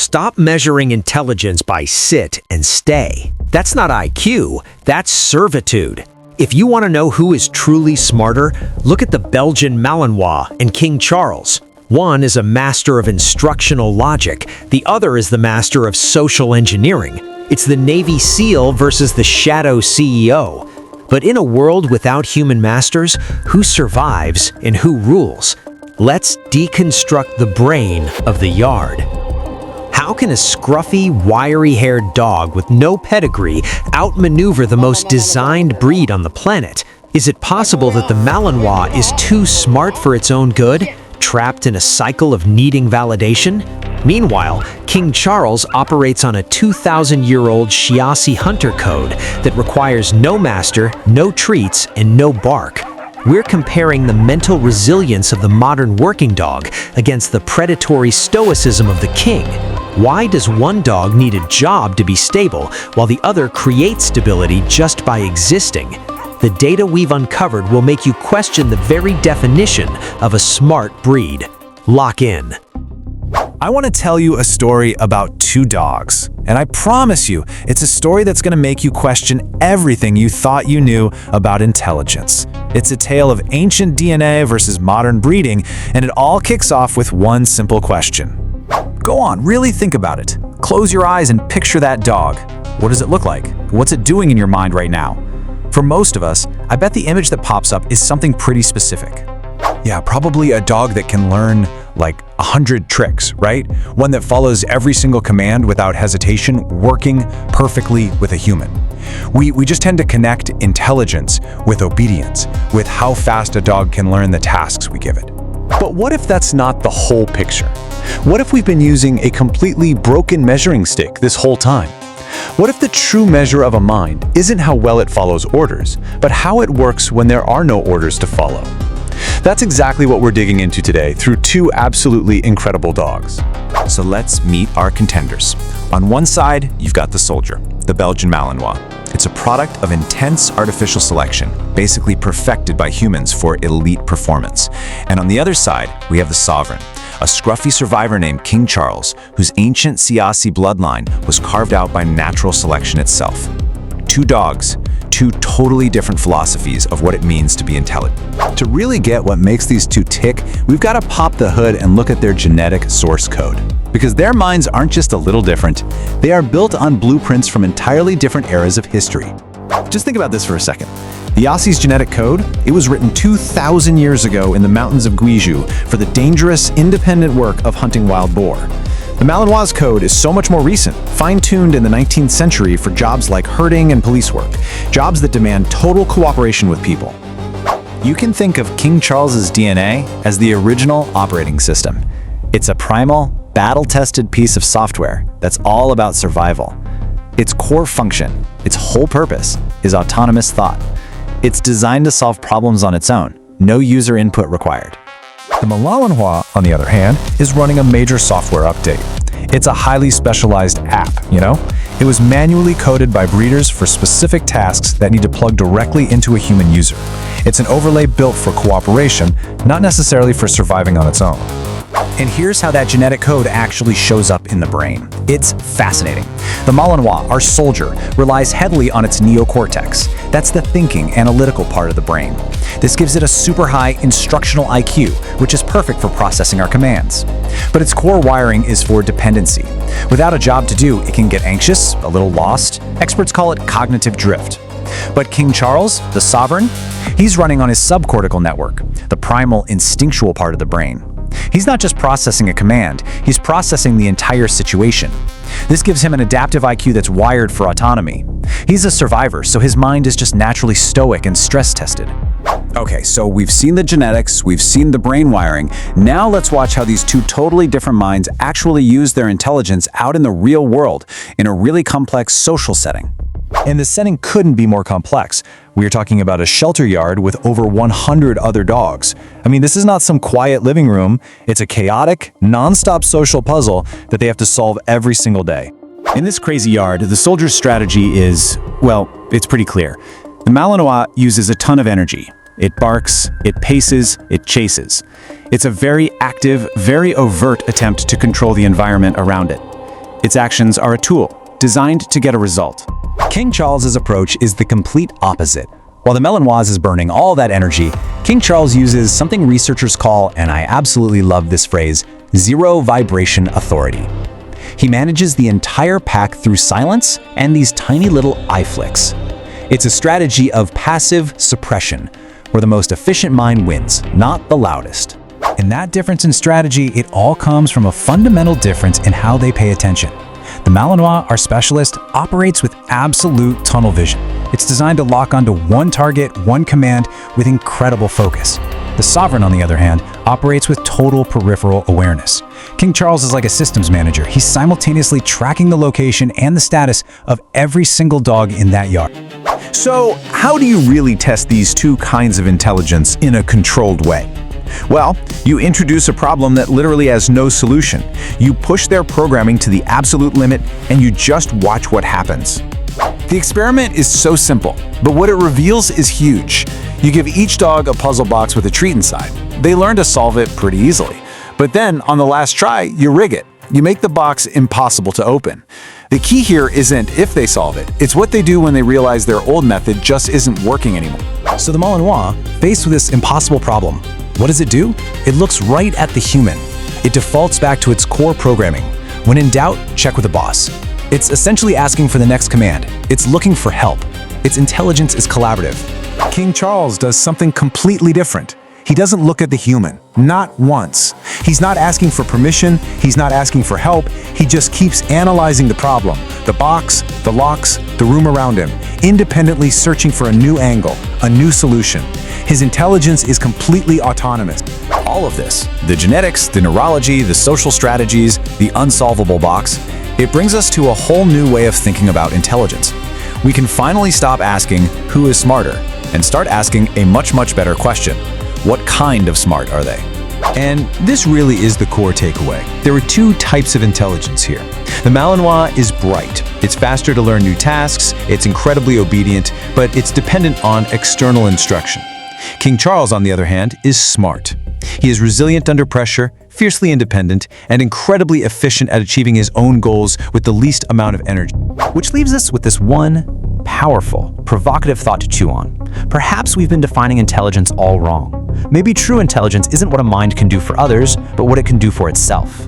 stop measuring intelligence by sit and stay. That's not IQ, that's servitude. If you want to know who is truly smarter, look at the Belgian Malinois and King Charles. One is a master of instructional logic, the other is the master of social engineering. It's the Navy SEAL versus the shadow CEO. But in a world without human masters, who survives and who rules? Let's deconstruct the brain of the yard. How can a scruffy, wiry-haired dog with no pedigree outmaneuver the most designed breed on the planet? Is it possible that the Malinois is too smart for its own good, trapped in a cycle of needing validation? Meanwhile, King Charles operates on a 2,000-year-old Xiasi hunter code that requires no master, no treats, and no bark. We're comparing the mental resilience of the modern working dog against the predatory stoicism of the king. Why does one dog need a job to be stable while the other creates stability just by existing? The data we've uncovered will make you question the very definition of a smart breed. Lock in. I want to tell you a story about two dogs, and I promise you, it's a story that's going to make you question everything you thought you knew about intelligence. It's a tale of ancient DNA versus modern breeding, and it all kicks off with one simple question. Go on, really think about it. Close your eyes and picture that dog. What does it look like? What's it doing in your mind right now? For most of us, I bet the image that pops up is something pretty specific. Yeah, probably a dog that can learn like 100 tricks, right? One that follows every single command without hesitation, working perfectly with a human. We just tend to connect intelligence with obedience, with how fast a dog can learn the tasks we give it. But what if that's not the whole picture? What if we've been using a completely broken measuring stick this whole time? What if the true measure of a mind isn't how well it follows orders, but how it works when there are no orders to follow? That's exactly what we're digging into today through two absolutely incredible dogs. So let's meet our contenders. On one side, you've got the soldier, the Belgian Malinois. It's a product of intense artificial selection, basically perfected by humans for elite performance. And on the other side, we have the Sovereign, a scruffy survivor named King Charles, whose ancient Xiasi bloodline was carved out by natural selection itself. Two dogs, two totally different philosophies of what it means to be intelligent. To really get what makes these two tick, we've got to pop the hood and look at their genetic source code. Because their minds aren't just a little different, they are built on blueprints from entirely different eras of history. Just think about this for a second. The Xiasi's genetic code, it was written 2,000 years ago in the mountains of Guizhou for the dangerous, independent work of hunting wild boar. The Malinois' code is so much more recent, fine-tuned in the 19th century for jobs like herding and police work, jobs that demand total cooperation with people. You can think of King Charles's DNA as the original operating system. It's a primal, battle-tested piece of software that's all about survival. Its core function, its whole purpose, is autonomous thought. It's designed to solve problems on its own, no user input required. The Malinois, on the other hand, is running a major software update. It's a highly specialized app, you know? It was manually coded by breeders for specific tasks that need to plug directly into a human user. It's an overlay built for cooperation, not necessarily for surviving on its own. And here's how that genetic code actually shows up in the brain. It's fascinating. The Malinois, our soldier, relies heavily on its neocortex. That's the thinking, analytical part of the brain. This gives it a super high instructional IQ, which is perfect for processing our commands. But its core wiring is for dependency. Without a job to do, it can get anxious, a little lost. Experts call it cognitive drift. But King Charles, the Sovereign, he's running on his subcortical network, the primal instinctual part of the brain. He's not just processing a command, he's processing the entire situation. This gives him an adaptive IQ that's wired for autonomy. He's a survivor, so his mind is just naturally stoic and stress-tested. Okay, so we've seen the genetics, we've seen the brain wiring. Now let's watch how these two totally different minds actually use their intelligence out in the real world, in a really complex social setting. And the setting couldn't be more complex. We're talking about a shelter yard with over 100 other dogs. I mean, this is not some quiet living room. It's a chaotic, non-stop social puzzle that they have to solve every single day. In this crazy yard, the soldier's strategy is, well, it's pretty clear. The Malinois uses a ton of energy. It barks, it paces, it chases. It's a very active, very overt attempt to control the environment around it. Its actions are a tool, designed to get a result. King Charles's approach is the complete opposite. While the Malinois is burning all that energy, King Charles uses something researchers call, and I absolutely love this phrase, zero vibration authority. He manages the entire pack through silence and these tiny little eye flicks. It's a strategy of passive suppression, where the most efficient mind wins, not the loudest. And that difference in strategy, it all comes from a fundamental difference in how they pay attention. The Malinois, our specialist, operates with absolute tunnel vision. It's designed to lock onto one target, one command, with incredible focus. The Sovereign, on the other hand, operates with total peripheral awareness. King Charles is like a systems manager. He's simultaneously tracking the location and the status of every single dog in that yard. So, how do you really test these two kinds of intelligence in a controlled way? Well, you introduce a problem that literally has no solution. You push their programming to the absolute limit, and you just watch what happens. The experiment is so simple, but what it reveals is huge. You give each dog a puzzle box with a treat inside. They learn to solve it pretty easily. But then, on the last try, you rig it. You make the box impossible to open. The key here isn't if they solve it, it's what they do when they realize their old method just isn't working anymore. So the Malinois, faced with this impossible problem, what does it do? It looks right at the human. It defaults back to its core programming. When in doubt, check with the boss. It's essentially asking for the next command. It's looking for help. Its intelligence is collaborative. King Charles does something completely different. He doesn't look at the human, not once. He's not asking for permission, he's not asking for help, he just keeps analyzing the problem, the box, the locks, the room around him, independently searching for a new angle, a new solution. His intelligence is completely autonomous. All of this, the genetics, the neurology, the social strategies, the unsolvable box, it brings us to a whole new way of thinking about intelligence. We can finally stop asking who is smarter and start asking a much better question. What kind of smart are they? And this really is the core takeaway. There are two types of intelligence here. The Malinois is bright. It's faster to learn new tasks, it's incredibly obedient, but it's dependent on external instruction. King Charles, on the other hand, is smart. He is resilient under pressure, fiercely independent, and incredibly efficient at achieving his own goals with the least amount of energy. Which leaves us with this one powerful, provocative thought to chew on. Perhaps we've been defining intelligence all wrong. Maybe true intelligence isn't what a mind can do for others, but what it can do for itself.